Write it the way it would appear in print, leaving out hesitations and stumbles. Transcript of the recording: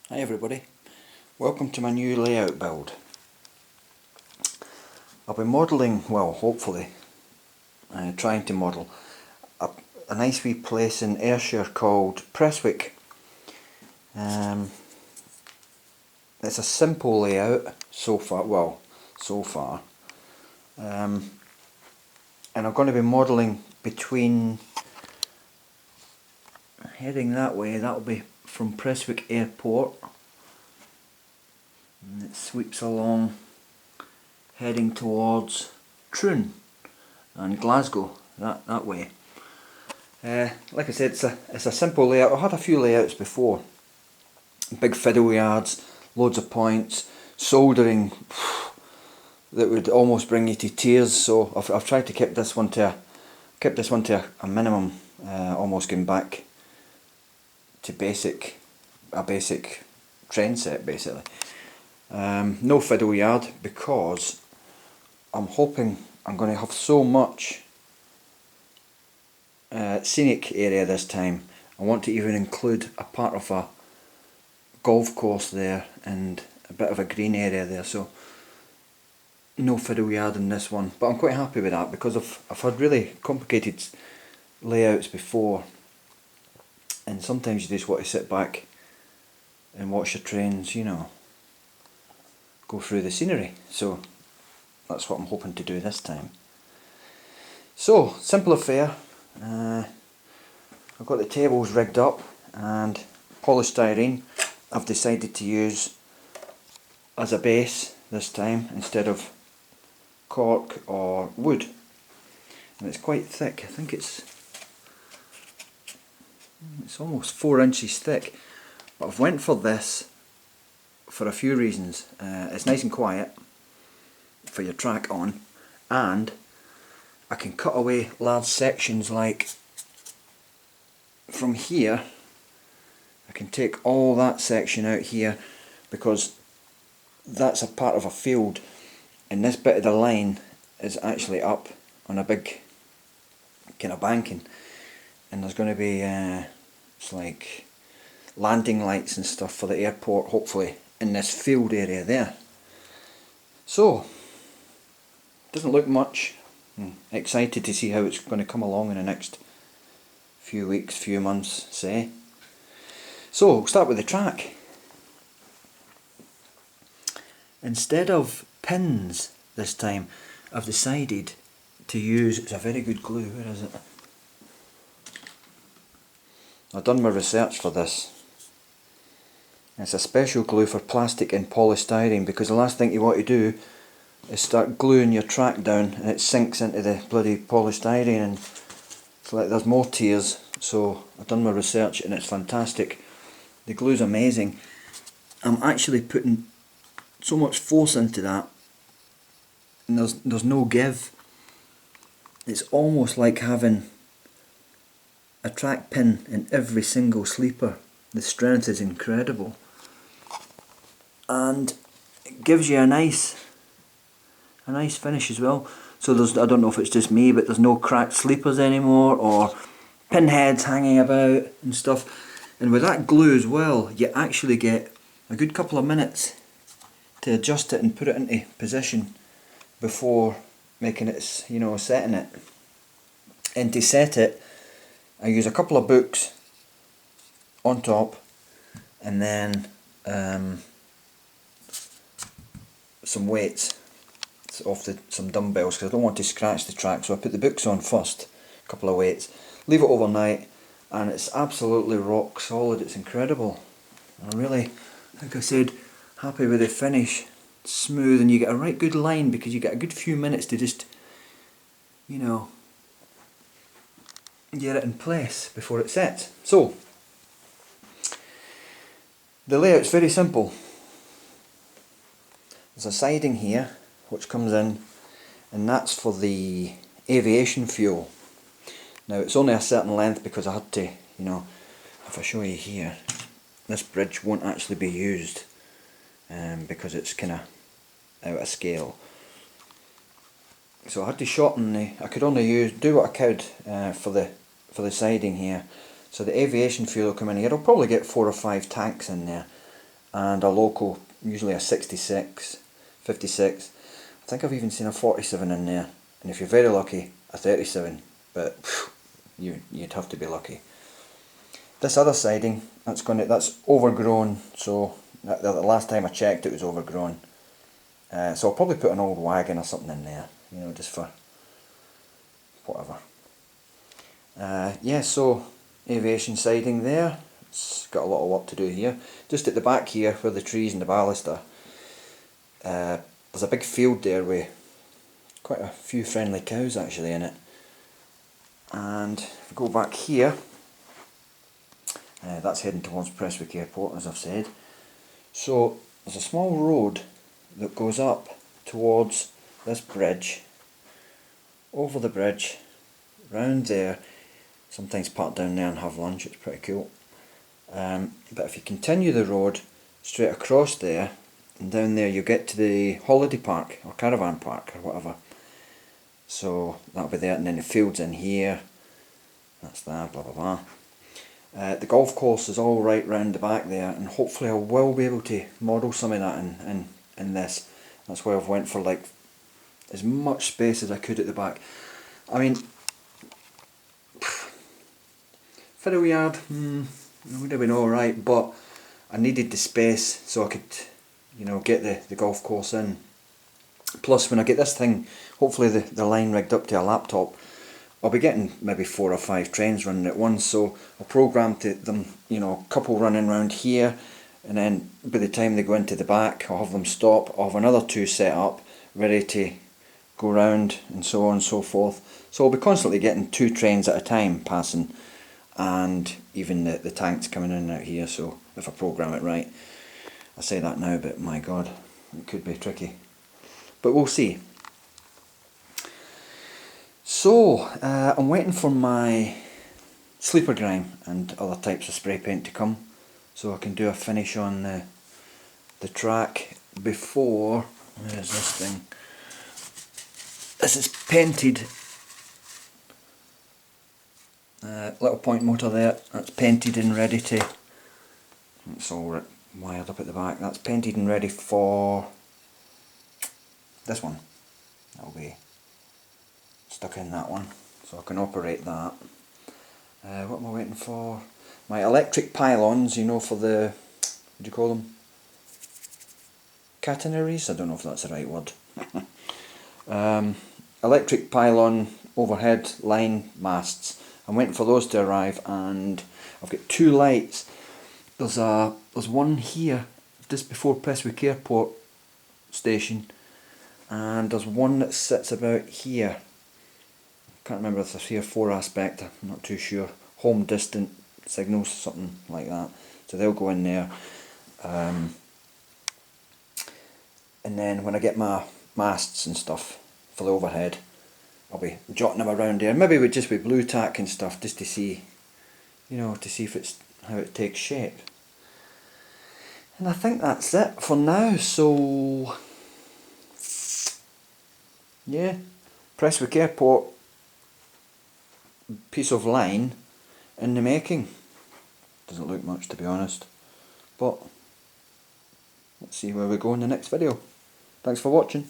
Hi everybody, welcome to my new layout build. I'll be modelling, well hopefully, trying to model a nice wee place in Ayrshire called Prestwick. It's a simple layout so far, and I'm going to be modelling between, heading that way, that'll be from Prestwick Airport, and it sweeps along heading towards Troon and Glasgow, that way. Like I said, it's a simple layout. I've had a few layouts before. Big fiddle yards, loads of points, soldering that would almost bring you to tears. So I've tried to keep this one to a minimum, almost going back to a basic train set basically. No fiddle yard because I'm hoping I'm going to have so much scenic area this time. I want to even include a part of a golf course there and a bit of a green area there, so no fiddle yard in this one, but I'm quite happy with that because I've had really complicated layouts before, and sometimes you just want to sit back and watch your trains, you know, go through the scenery. So that's what I'm hoping to do this time. So, simple affair. I've got the tables rigged up, and polystyrene I've decided to use as a base this time instead of cork or wood, and it's quite thick. I think it's almost 4 inches thick, but I've went for this for a few reasons. It's nice and quiet for your track on, and I can cut away large sections, like from here I can take all that section out here because that's a part of a field, and this bit of the line is actually up on a big kind of banking, and there's going to be it's like landing lights and stuff for the airport hopefully in this field area there. So doesn't look much. Excited to see how it's going to come along in the next few weeks, few months, say. So we'll start with the track. Instead of pins this time, I've decided to use, it's a very good glue, where is it? I've done my research for this. It's a special glue for plastic and polystyrene, because the last thing you want to do is start gluing your track down and it sinks into the bloody polystyrene and it's like there's more tears. So I've done my research and it's fantastic. The glue's amazing. I'm actually putting so much force into that, and there's no give. It's almost like having a track pin in every single sleeper. The strength is incredible, and it gives you a nice finish as well. So I don't know if it's just me, but there's no cracked sleepers anymore or pinheads hanging about and stuff. And with that glue as well, you actually get a good couple of minutes to adjust it and put it into position before making it, you know, setting it. And to set it, I use a couple of books on top, and then some weights off some dumbbells, because I don't want to scratch the track. So I put the books on first, a couple of weights, leave it overnight, and it's absolutely rock solid. It's incredible. I'm really, like I said, happy with the finish. It's smooth, and you get a right good line because you get a good few minutes to just, you know, get it in place before it sets. So the layout's very simple. There's a siding here which comes in, and that's for the aviation fuel. Now it's only a certain length because I had to, you know, if I show you here, this bridge won't actually be used because it's kind of out of scale. So I had to shorten I could only do what I could for the siding here. So the aviation fuel will come in here. I'll probably get 4 or 5 tanks in there, and a local, usually a 66, 56. I think I've even seen a 47 in there, and if you're very lucky, a 37, but you'd have to be lucky. This other siding, that's overgrown, so the last time I checked it was overgrown. So I'll probably put an old wagon or something in there, you know, just for whatever. Yeah, so aviation siding there. It's got a lot of work to do here. Just at the back here, where the trees and the ballast are, there's a big field there with quite a few friendly cows actually in it. And if we go back here, that's heading towards Prestwick Airport, as I've said. So there's a small road that goes up towards this bridge, over the bridge, round there. Sometimes park down there and have lunch, it's pretty cool. But if you continue the road straight across there, and down there you get to the holiday park, or caravan park, or whatever. So that'll be there, and then the field's in here, that's that, blah blah blah. The golf course is all right round the back there, and hopefully I will be able to model some of that in this. That's why I've went for like as much space as I could at the back. I mean, fiddle yard, it would have been alright, but I needed the space so I could, you know, get the golf course in. Plus, when I get this thing, hopefully the line rigged up to a laptop, I'll be getting maybe 4 or 5 trains running at once, so I'll program them, you know, a couple running around here, and then by the time they go into the back, I'll have them stop, I'll have another 2 set up, ready to go round, and so on and so forth. So I'll be constantly getting 2 trains at a time passing, and even the tanks coming in and out here, so if I program it right. I say that now, but my god, it could be tricky. But we'll see. So, I'm waiting for my sleeper grime and other types of spray paint to come, so I can do a finish on the track before, where is this thing? This is painted, little point motor there, that's painted and ready to, it's all wired up at the back, that's painted and ready for this one. That'll be stuck in that one, so I can operate that. What am I waiting for? My electric pylons, you know, for the, what do you call them? Catenaries? I don't know if that's the right word. Electric pylon overhead line masts. I'm waiting for those to arrive, and I've got 2 lights. There's one here just before Prestwick Airport station, and there's one that sits about here. Can't remember if it's a 3 or 4 aspect, I'm not too sure. Home distant signals, something like that. So they'll go in there. And then when I get my masts and stuff for the overhead, I'll be jotting them around there. Maybe just with blue tack and stuff, just to see, you know, to see if it's how it takes shape. And I think that's it for now. So yeah, Prestwick Airport, piece of line in the making. Doesn't look much, to be honest, but let's see where we go in the next video. Thanks for watching.